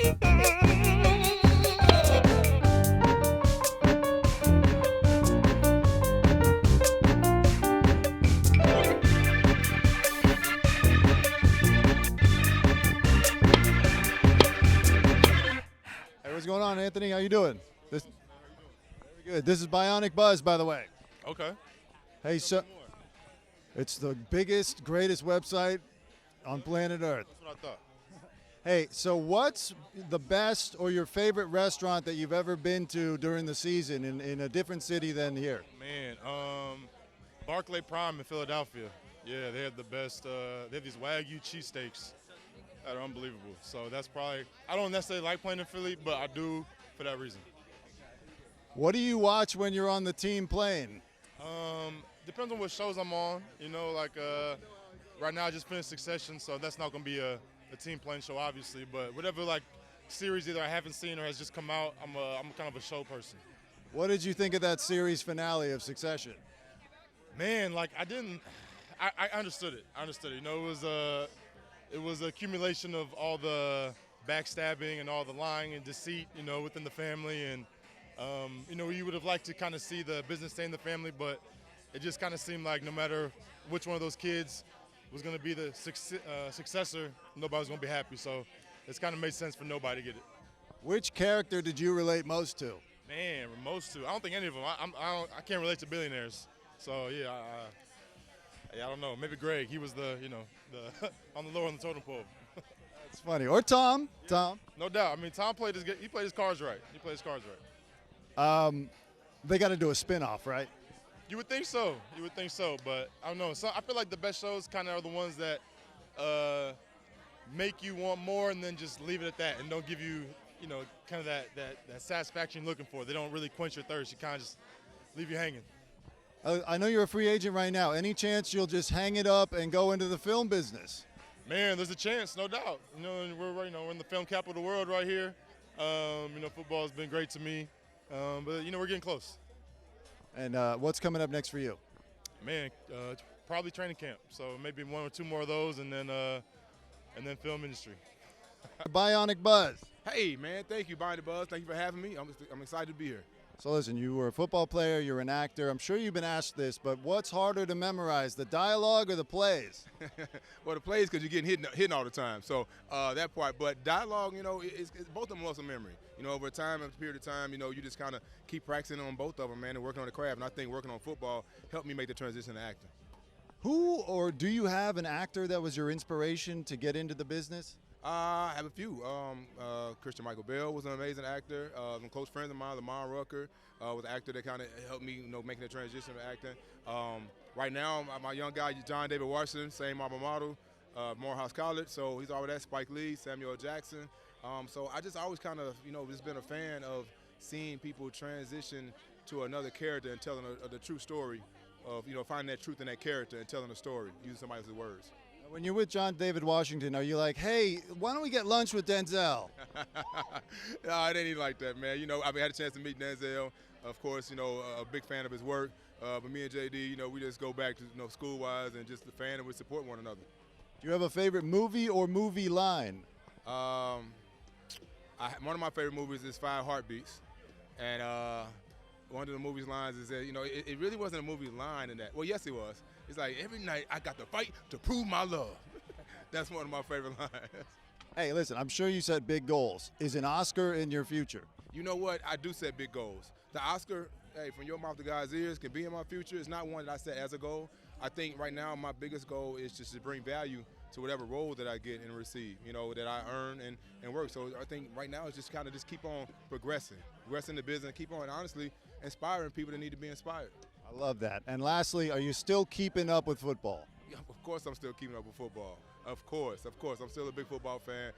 What's going on, Anthony? How you doing? Very good. This is Bionic Buzz, by the way. Okay. Hey, so it's the biggest, greatest website on planet Earth. That's what I thought. Hey, so what's the best or your favorite restaurant that you've ever been to during the season in a different city than here? Man, Barclay Prime in Philadelphia. Yeah, they have the best. They have these Wagyu cheesesteaks that are unbelievable. So that's probably, I don't necessarily like playing in Philly, but I do for that reason. What do you watch when you're on the team playing? Depends on what shows I'm on. You know, like right now I just finished Succession, so that's not going to be a team playing show, obviously. But whatever like series either I haven't seen or has just come out, I'm kind of a show person. What did you think of that series finale of Succession? Man, like I understood it. You know, it was an accumulation of all the backstabbing and all the lying and deceit, you know, within the family. And, you know, you would have liked to kind of see the business stay in the family, but it just kind of seemed like no matter which one of those kids was going to be the successor, nobody was going to be happy. So it's kind of made sense for nobody to get it. Which character did you relate most to? Man, most to. I don't think any of them. I can't relate to billionaires. So, yeah, I don't know. Maybe Greg. He was the on the lower on the totem pole. That's funny. Or Tom. Yeah, Tom. No doubt. I mean, Tom played his cards right. They got to do a spinoff, right? You would think so. But I don't know. So I feel like the best shows kind of are the ones that make you want more and then just leave it at that and don't give you, you know, kind of that satisfaction you're looking for. They don't really quench your thirst. You kind of just leave you hanging. I know you're a free agent right now. Any chance you'll just hang it up and go into the film business? Man, there's a chance, no doubt. You know, we're in the film capital of the world right here. You know, football has been great to me, but you know, we're getting close. And what's coming up next for you? Man, probably training camp. So maybe one or two more of those, and then film industry. Bionic Buzz. Hey, man, thank you, Bionic Buzz. Thank you for having me. I'm excited to be here. So listen, you were a football player, you're an actor. I'm sure you've been asked this, but what's harder to memorize, the dialogue or the plays? Well, the plays because you're getting hit all the time. So that part. But dialogue, you know, it's both of them muscle memory. You know, over a period of time, you know, you just kind of keep practicing on both of them, man, and working on the craft. And I think working on football helped me make the transition to acting. Who or do you have an actor that was your inspiration to get into the business? I have a few. Christian Michael Bell was an amazing actor. Some close friends of mine, Lamar Rucker, was an actor that kind of helped me, you know, making the transition to acting. Right now, my young guy, John David Washington, same alma mater, Morehouse College. So he's already at Spike Lee, Samuel L. Jackson. So I just always kind of, you know, just been a fan of seeing people transition to another character and telling the true story of, you know, finding that truth in that character and telling a story using somebody else's words. When you're with John David Washington, are you like, hey, why don't we get lunch with Denzel? No, it ain't even like that, man. You know, I had a chance to meet Denzel. Of course, you know, a big fan of his work. But me and JD, you know, we just go back to, you know, school-wise and just the fan and we support one another. Do you have a favorite movie or movie line? One of my favorite movies is 5 Heartbeats. And one of the movie's lines is that, you know, it really wasn't a movie line in that. Well, yes, it was. It's like, every night I got to fight to prove my love. That's one of my favorite lines. Hey, listen, I'm sure you set big goals. Is an Oscar in your future? You know what? I do set big goals. The Oscar, hey, from your mouth to God's ears, can be in my future. It's not one that I set as a goal. I think right now my biggest goal is just to bring value to whatever role that I get and receive, you know, that I earn and work. So I think right now it's just kind of just keep on progressing the business, keep on, honestly, inspiring people that need to be inspired. I love that. And lastly, are you still keeping up with football? Yeah, of course I'm still keeping up with football. Of course. I'm still a big football fan.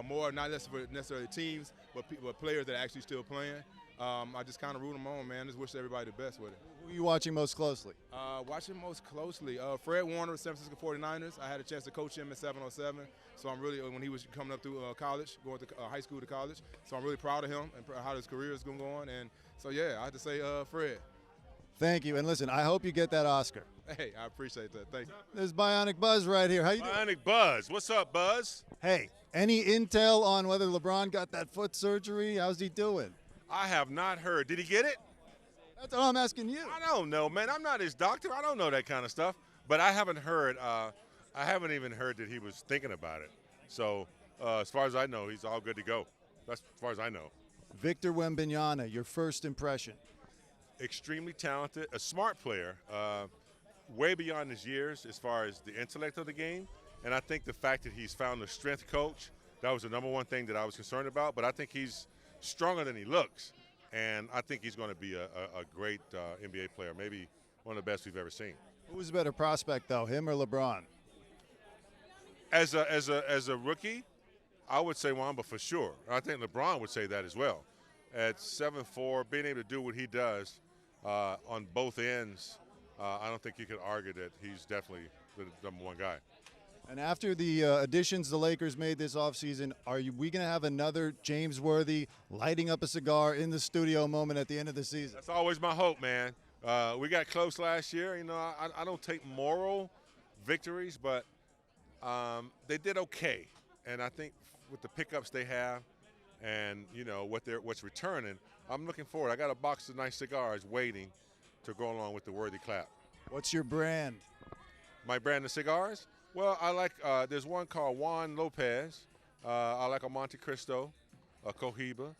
More, not necessarily teams, but players that are actually still playing. I just kind of root them on, man. Just wish everybody the best with it. Who are you watching most closely? Watching most closely, Fred Warner, San Francisco 49ers. I had a chance to coach him in 707. So I'm really, when he was coming up through college, going to high school to college. So I'm really proud of him and how his career is going to go on. And so, yeah, I have to say Fred. Thank you. And listen, I hope you get that Oscar. Hey, I appreciate that. Thank you. There's Bionic Buzz right here. How you doing? Bionic Buzz. What's up, Buzz? Hey, Any intel on whether LeBron got that foot surgery? How's he doing? I have not heard. Did he get it? That's all I'm asking you. I don't know, man. I'm not his doctor. I don't know that kind of stuff. But I haven't heard. I haven't even heard that he was thinking about it. So as far as I know, he's all good to go. That's as far as I know. Victor Wembanyama, your first impression. Extremely talented, a smart player, way beyond his years as far as the intellect of the game. And I think the fact that he's found a strength coach, that was the number one thing that I was concerned about. But I think he's stronger than he looks. And I think he's going to be a great NBA player, maybe one of the best we've ever seen. Who's a better prospect, though, him or LeBron? As a rookie, I would say Wamba for sure. I think LeBron would say that as well. At 7'4", being able to do what he does on both ends, I don't think you could argue that he's definitely the number one guy. And after the additions the Lakers made this offseason, we going to have another James Worthy lighting up a cigar in the studio moment at the end of the season? That's always my hope, man. We got close last year. You know, I don't take moral victories, but they did okay. And I think with the pickups they have and, you know, what's returning, I'm looking forward. I got a box of nice cigars waiting to go along with the Worthy clap. What's your brand? My brand of cigars? Well, I like, there's one called Juan Lopez. I like a Monte Cristo, a Cohiba.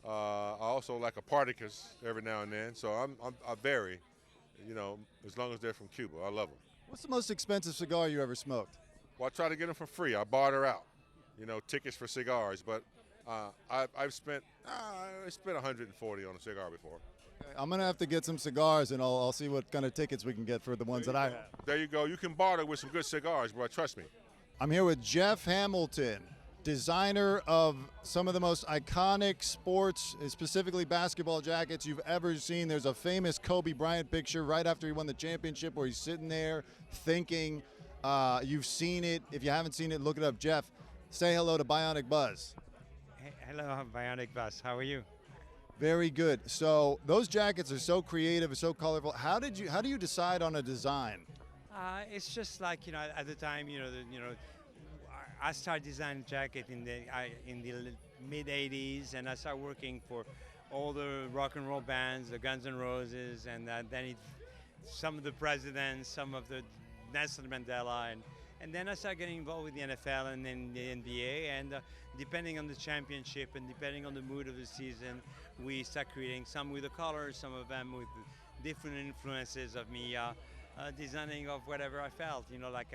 I also like a Partagas every now and then. So I vary, you know, as long as they're from Cuba. I love them. What's the most expensive cigar you ever smoked? Well, I try to get them for free. I barter out, you know, tickets for cigars. But I've spent 140 on a cigar before. I'm going to have to get some cigars, and I'll see what kind of tickets we can get for the ones that I have. There you go. You can barter with some good cigars, bro. Trust me. I'm here with Jeff Hamilton, designer of some of the most iconic sports, specifically basketball jackets you've ever seen. There's a famous Kobe Bryant picture right after he won the championship where he's sitting there thinking. You've seen it. If you haven't seen it, look it up. Jeff, say hello to Bionic Buzz. Hey, hello, Bionic Buzz. How are you? Very good. So those jackets are so creative and so colorful. How do you decide on a design? It's just like, you know, at the time, I started designing jacket in the mid '80s, and I started working for all the rock and roll bands, the Guns N' Roses, and then some of the presidents, some of the Nelson Mandela, and then I started getting involved with the NFL and then the NBA, and depending on the championship and depending on the mood of the season, we start creating some with the colors, some of them with different influences of me designing of whatever I felt. You know, like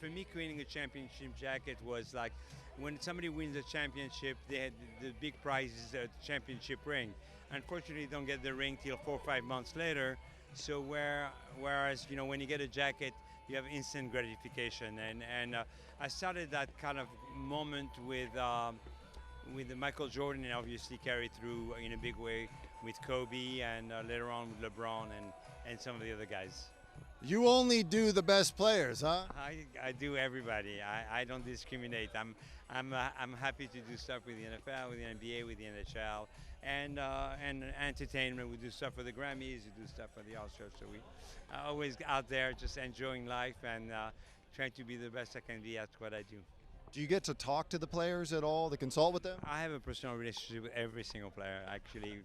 for me, creating a championship jacket was like when somebody wins a championship, they had the big prize is a championship ring. Unfortunately, you don't get the ring till 4 or 5 months later. So whereas, you know, when you get a jacket, you have instant gratification, and I started that kind of moment with Michael Jordan, and obviously carried through in a big way with Kobe, and later on with LeBron and some of the other guys. You only do the best players, huh? I do everybody. I don't discriminate. I'm happy to do stuff with the NFL, with the NBA, with the NHL, and entertainment. We do stuff for the Grammys. We do stuff for the Oscars. So we are always out there just enjoying life and trying to be the best I can be at what I do. Do you get to talk to the players at all, to consult with them? I have a personal relationship with every single player, actually.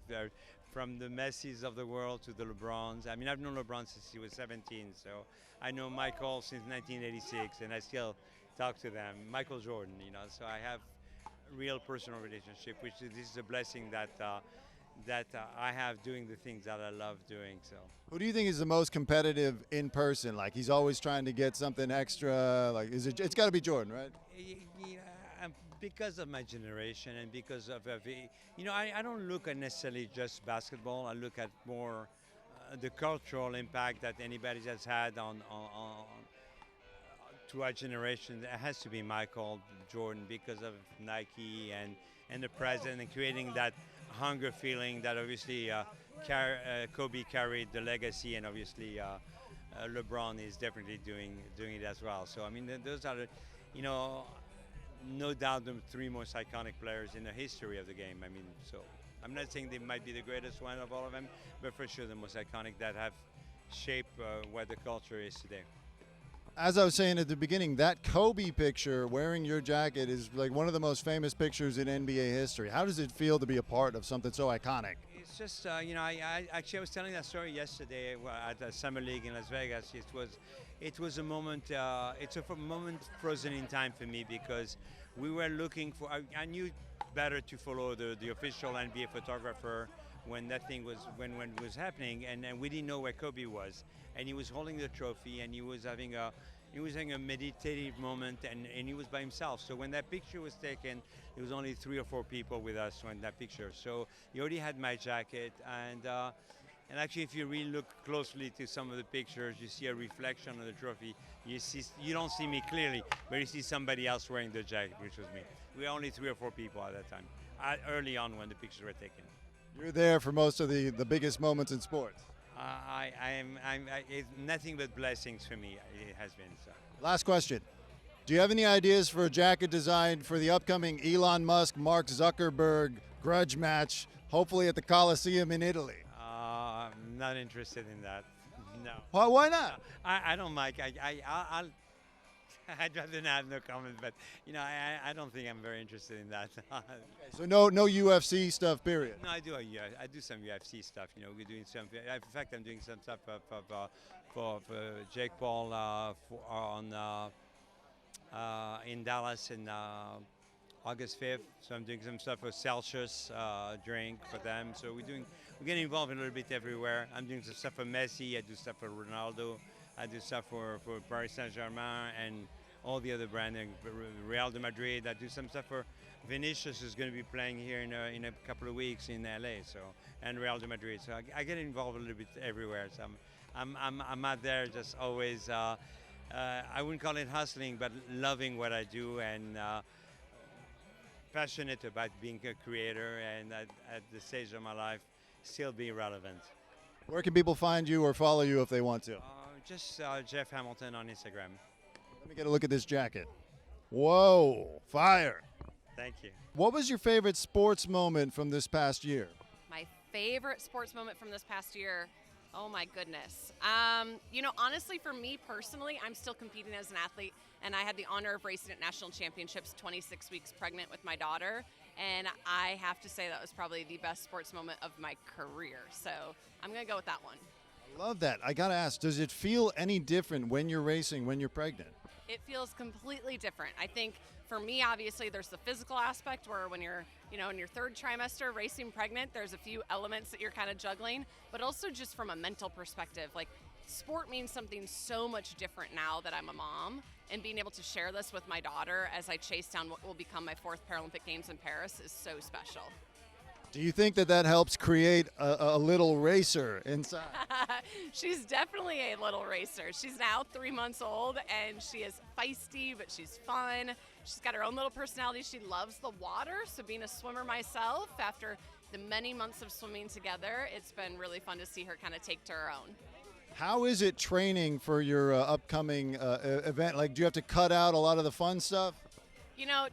From the Messis of the world to the LeBrons. I mean, I've known LeBron since he was 17, so I know Michael since 1986, and I still talk to them. Michael Jordan, you know, so I have a real personal relationship, which this is a blessing that I have doing the things that I love doing. So, who do you think is the most competitive in person? Like, he's always trying to get something extra. Like, it's got to be Jordan, right? Yeah, because of my generation and because of you know, I don't look at necessarily just basketball. I look at more the cultural impact that anybody has had on to our generation. It has to be Michael Jordan because of Nike and the present and creating that hunger feeling that obviously Kobe carried the legacy, and obviously LeBron is definitely doing it as well. So I mean, those are the, you know, no doubt the three most iconic players in the history of the game. I mean, so I'm not saying they might be the greatest one of all of them, but for sure the most iconic that have shaped what the culture is today. As I was saying at the beginning, that Kobe picture wearing your jacket is like one of the most famous pictures in NBA history. How does it feel to be a part of something so iconic? It's just, I actually I was telling that story yesterday at the Summer League in Las Vegas. It was a moment. It's a moment frozen in time for me because we were looking for. I knew better to follow the official NBA photographer when that thing was when it was happening, and we didn't know where Kobe was, and he was holding the trophy, and he was having a meditative moment, and he was by himself. So when that picture was taken, there was only 3 or 4 people with us when that picture. So he already had my jacket, and actually, if you really look closely to some of the pictures, you see a reflection of the trophy. You don't see me clearly, but you see somebody else wearing the jacket, which was me. We were only 3 or 4 people at that time, early on when the pictures were taken. You're there for most of the biggest moments in sports. It's nothing but blessings for me. It has been so. Last question. Do you have any ideas for a jacket design for the upcoming Elon Musk, Mark Zuckerberg grudge match, hopefully at the Coliseum in Italy? I'm not interested in that. No. Why not? I don't like. I'll I'd rather not have no comment, but I don't think I'm very interested in that. So no UFC stuff, period. No, I do some UFC stuff. We're doing some. In fact, I'm doing some stuff for Jake Paul in Dallas in August 5th. So I'm doing some stuff for Celsius drink for them. So we're getting involved a little bit everywhere. I'm doing some stuff for Messi. I do stuff for Ronaldo. I do stuff for Paris Saint-Germain and all the other brands, Real de Madrid. I do some stuff for Vinicius, who's going to be playing here in a couple of weeks in LA. So and Real de Madrid. So I get involved a little bit everywhere. So I'm out there just always. I wouldn't call it hustling, but loving what I do and passionate about being a creator. And at the stage of my life, still be relevant. Where can people find you or follow you if they want to? Just Jeff Hamilton on Instagram. Let me get a look at this jacket. Whoa, fire. Thank you. What was your favorite sports moment from this past year? My favorite sports moment from this past year, oh my goodness. Honestly, for me personally, I'm still competing as an athlete, and I had the honor of racing at national championships 26 weeks pregnant with my daughter, and I have to say that was probably the best sports moment of my career. So I'm going to go with that one. I love that. I got to ask, does it feel any different when you're racing, when you're pregnant? It feels completely different. I think for me, obviously, there's the physical aspect where when you're, in your 3rd trimester racing pregnant, there's a few elements that you're kind of juggling, but also just from a mental perspective, like sport means something so much different now that I'm a mom, and being able to share this with my daughter as I chase down what will become my 4th Paralympic Games in Paris is so special. Do you think that helps create a little racer inside? She's definitely a little racer. She's now 3 months old, and she is feisty, but she's fun. She's got her own little personality. She loves the water, so being a swimmer myself, after the many months of swimming together, it's been really fun to see her kind of take to her own. How is it training for your upcoming event? Like, do you have to cut out a lot of the fun stuff?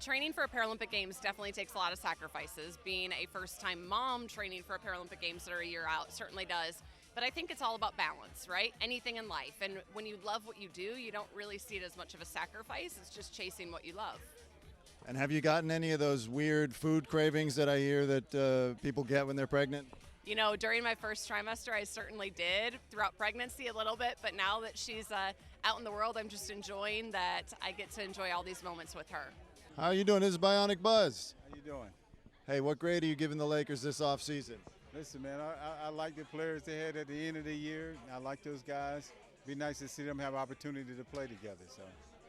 Training for a Paralympic Games definitely takes a lot of sacrifices. Being a first-time mom training for a Paralympic Games that are a year out certainly does. But I think it's all about balance, right? Anything in life. And when you love what you do, you don't really see it as much of a sacrifice. It's just chasing what you love. And have you gotten any of those weird food cravings that I hear that people get when they're pregnant? During my 1st trimester, I certainly did. Throughout pregnancy, a little bit. But now that she's out in the world, I'm just enjoying that I get to enjoy all these moments with her. How are you doing? This is Bionic Buzz. How you doing? Hey, what grade are you giving the Lakers this offseason? Listen, man, I like the players they had at the end of the year. I like those guys. Be nice to see them have opportunity to play together.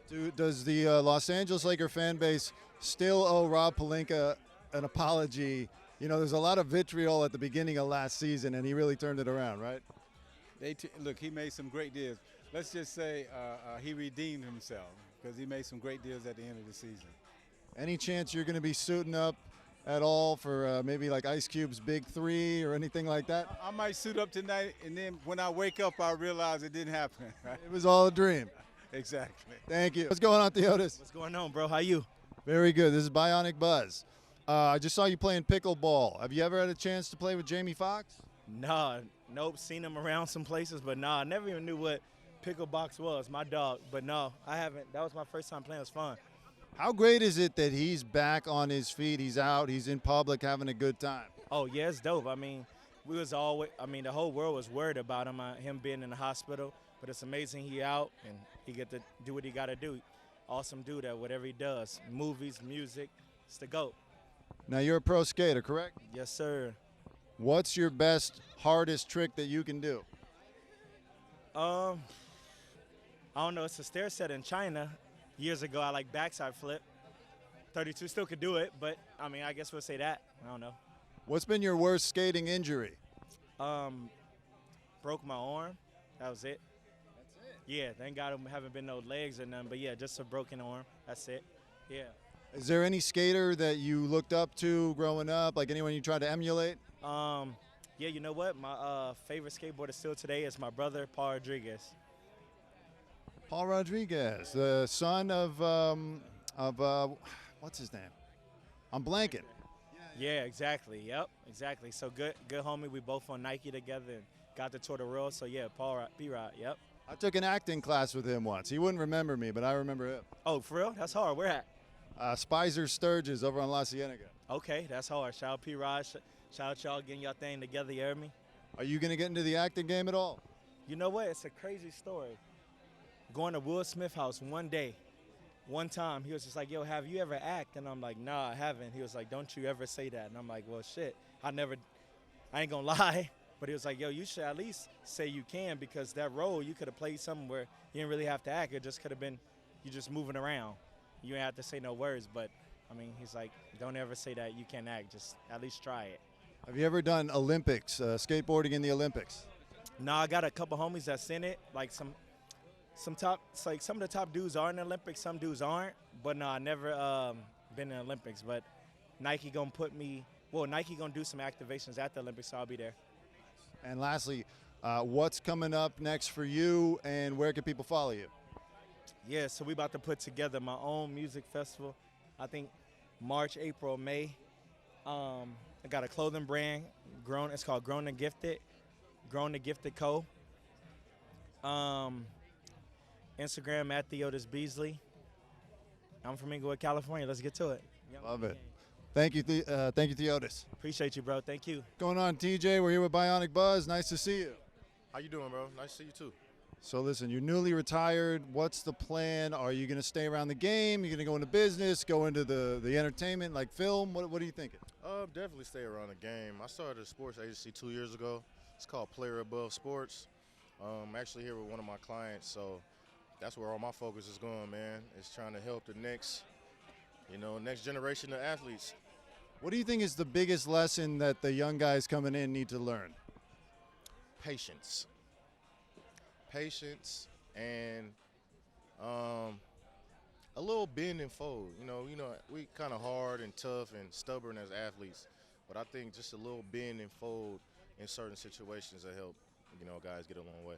So, does the Los Angeles Laker fan base still owe Rob Pelinka an apology? There's a lot of vitriol at the beginning of last season, and he really turned it around, right? Look, he made some great deals. Let's just say he redeemed himself because he made some great deals at the end of the season. Any chance you're going to be suiting up at all for maybe like Ice Cube's Big 3 or anything like that? I might suit up tonight, and then when I wake up, I realize it didn't happen. Right? It was all a dream. Exactly. Thank you. What's going on, Theotis? What's going on, bro? How you? Very good. This is Bionic Buzz. I just saw you playing pickleball. Have you ever had a chance to play with Jamie Foxx? Nah, nope. Seen him around some places, but nah, I never even knew what Pickle Box was, my dog. But no, I haven't. That was my first time playing. It was fun. How great is it that he's back on his feet, he's out, he's in public having a good time? Oh, yeah, it's dope. I mean, the whole world was worried about him being in the hospital. But it's amazing he out and he get to do what he got to do. Awesome dude at whatever he does. Movies, music, it's the GOAT. Now, you're a pro skater, correct? Yes, sir. What's your best, hardest trick that you can do? I don't know. It's a stair set in China. Years ago, I like backside flip. 32 still could do it, but, I mean, I guess we'll say that. I don't know. What's been your worst skating injury? Broke my arm. That was it. That's it? Yeah, thank God I haven't been no legs or nothing, but, yeah, just a broken arm. That's it. Yeah. Is there any skater that you looked up to growing up, like anyone you tried to emulate? Yeah, you know what? My favorite skateboarder still today is my brother, Paul Rodriguez. Paul Rodriguez, the son of what's his name? I'm blanking. Yeah, exactly. Yep, exactly. So good homie. We both on Nike together and got the tour de world. So yeah, Paul P-Rod. Yep. I took an acting class with him once. He wouldn't remember me, but I remember him. Oh, for real? That's hard. Where at? Spicer Sturgis over on La Cienega. Okay, that's hard. Shout out P-Rod. Shout out y'all getting y'all thing together. You heard me? Are you gonna get into the acting game at all? You know what? It's a crazy story. Going to Will Smith house one time, he was just like, yo, have you ever act? And I'm like, nah, I haven't. He was like, don't you ever say that. And I'm like, well, shit, I ain't gonna lie. But he was like, yo, you should at least say you can, because that role, you could have played something where you didn't really have to act. It just could have been you just moving around. You didn't have to say no words. But, I mean, he's like, don't ever say that you can't act. Just at least try it. Have you ever done Olympics, skateboarding in the Olympics? No, I got a couple homies that's in it, like some of the top dudes are in the Olympics, some dudes aren't. But no, I never been in the Olympics. But Nike gonna Nike gonna do some activations at the Olympics, so I'll be there. And lastly, what's coming up next for you, and where can people follow you? Yeah, so we about to put together my own music festival. I think March, April, May. I got a clothing brand, it's called Grown and Gifted Co. Instagram at Theotis Beasley. I'm from Inglewood, California. Let's get to it. Love it. Thank you, Theotis. Appreciate you, bro. Thank you. Going on, TJ? We're here with Bionic Buzz. Nice to see you. How you doing, bro? Nice to see you too. So listen, you're newly retired. What's the plan? Are you going to stay around the game? You're going to go into business, go into the entertainment, like film? What are you thinking? Definitely stay around the game. I started a sports agency 2 years ago. It's called Player Above Sports. I'm actually here with one of my clients, so that's where all my focus is going, man. It's trying to help the next generation of athletes. What do you think is the biggest lesson that the young guys coming in need to learn? Patience and a little bend and fold. You know, we kind of hard and tough and stubborn as athletes, but I think just a little bend and fold in certain situations that help, guys get a long way.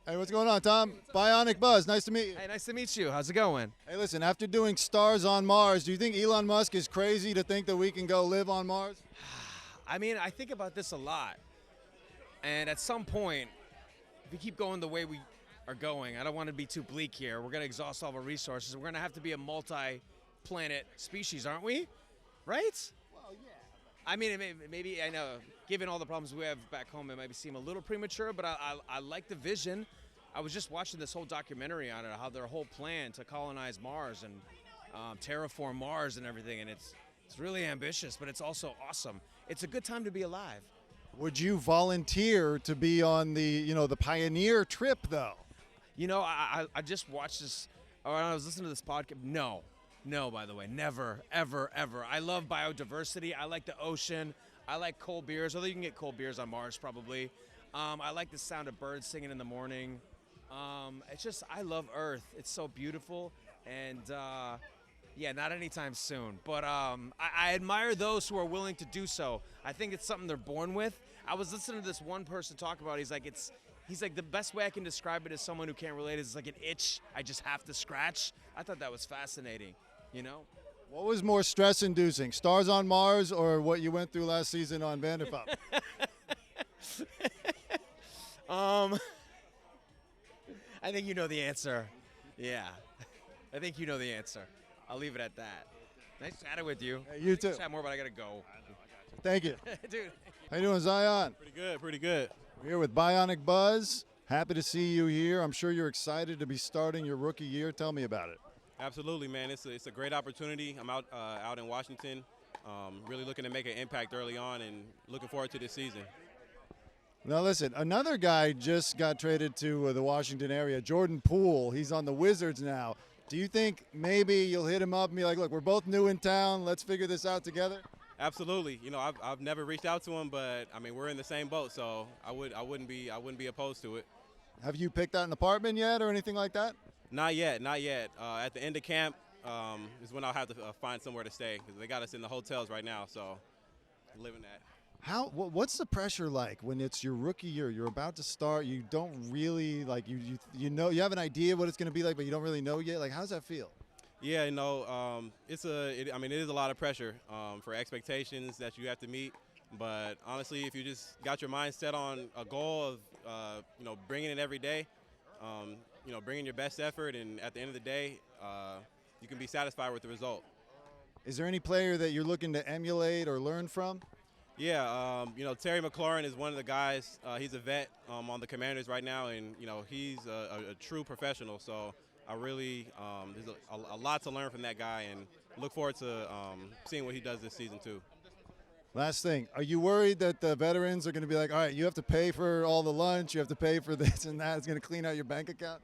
Hey, what's going on, Tom? Bionic Buzz, nice to meet you. Hey, nice to meet you. How's it going? Hey, listen, after doing Stars on Mars, do you think Elon Musk is crazy to think that we can go live on Mars? I mean, I think about this a lot. And at some point, if we keep going the way we are going, I don't want to be too bleak here. We're going to exhaust all our resources. We're going to have to be a multi-planet species, aren't we? Right? Well, yeah. I mean, maybe, I know, given all the problems we have back home, it might seem a little premature, but I like the vision. I was just watching this whole documentary on it, how their whole plan to colonize Mars and terraform Mars and everything, and it's really ambitious, but it's also awesome. It's a good time to be alive. Would you volunteer to be on the Pioneer trip, though? I just watched this, or I was listening to this podcast. No, by the way, never, ever, ever. I love biodiversity. I like the ocean. I like cold beers, although you can get cold beers on Mars probably. I like the sound of birds singing in the morning. I love Earth. It's so beautiful. And not anytime soon. But I admire those who are willing to do so. I think it's something they're born with. I was listening to this one person talk about it. He's like, the best way I can describe it as someone who can't relate is like an itch I just have to scratch. I thought that was fascinating, What was more stress-inducing, Stars on Mars or what you went through last season on Vanderpump? I think you know the answer. Yeah. I think you know the answer. I'll leave it at that. Nice chatting with you. Hey, you too. Chat more, but I gotta go. Thank you. Dude. How you doing, Zion? Pretty good, pretty good. We're here with Bionic Buzz. Happy to see you here. I'm sure you're excited to be starting your rookie year. Tell me about it. Absolutely, man. It's a great opportunity. I'm out in Washington, really looking to make an impact early on and looking forward to this season. Now listen, another guy just got traded to the Washington area, Jordan Poole. He's on the Wizards now. Do you think maybe you'll hit him up and be like, look, we're both new in town. Let's figure this out together? Absolutely. You know, I've never reached out to him, but I mean, we're in the same boat, so I wouldn't be opposed to it. Have you picked out an apartment yet or anything like that? Not yet, not yet. At the end of camp is when I'll have to find somewhere to stay because they got us in the hotels right now, so living that. What's the pressure like when it's your rookie year? You're about to start. You don't really like you know you have an idea what it's going to be like, but you don't really know yet. Like, how does that feel? Yeah, you know, it is a lot of pressure for expectations that you have to meet. But honestly, if you just got your mind set on a goal of you know, bringing it every day, you know, bringing your best effort, and at the end of the day, you can be satisfied with the result. Is there any player that you're looking to emulate or learn from? Yeah, you know, Terry McLaurin is one of the guys. He's a vet on the Commanders right now, and you know, he's a true professional. So I really there's a lot to learn from that guy, and look forward to seeing what he does this season too. Last thing, are you worried that the veterans are going to be like, all right, you have to pay for all the lunch, you have to pay for this and that, it's going to clean out your bank account?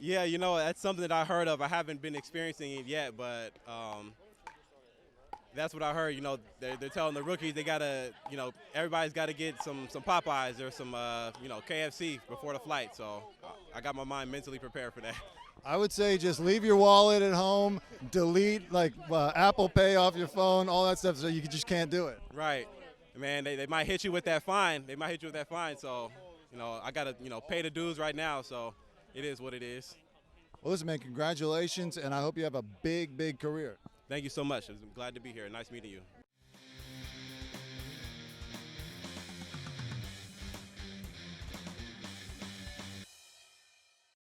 Yeah, you know, that's something that I heard of. I haven't been experiencing it yet, but that's what I heard. You know, they're telling the rookies they gotta, you know, everybody's got to get some Popeyes or some, you know, KFC before the flight. So I got my mind mentally prepared for that. I would say just leave your wallet at home, delete like Apple Pay off your phone, all that stuff, so you just can't do it. Right, man. They might hit you with that fine. They might hit you with that fine. So, you know, I gotta, you know, pay the dues right now. So it is what it is. Well, listen, man, congratulations, and I hope you have a big, big career. Thank you so much. I'm glad to be here. Nice meeting you.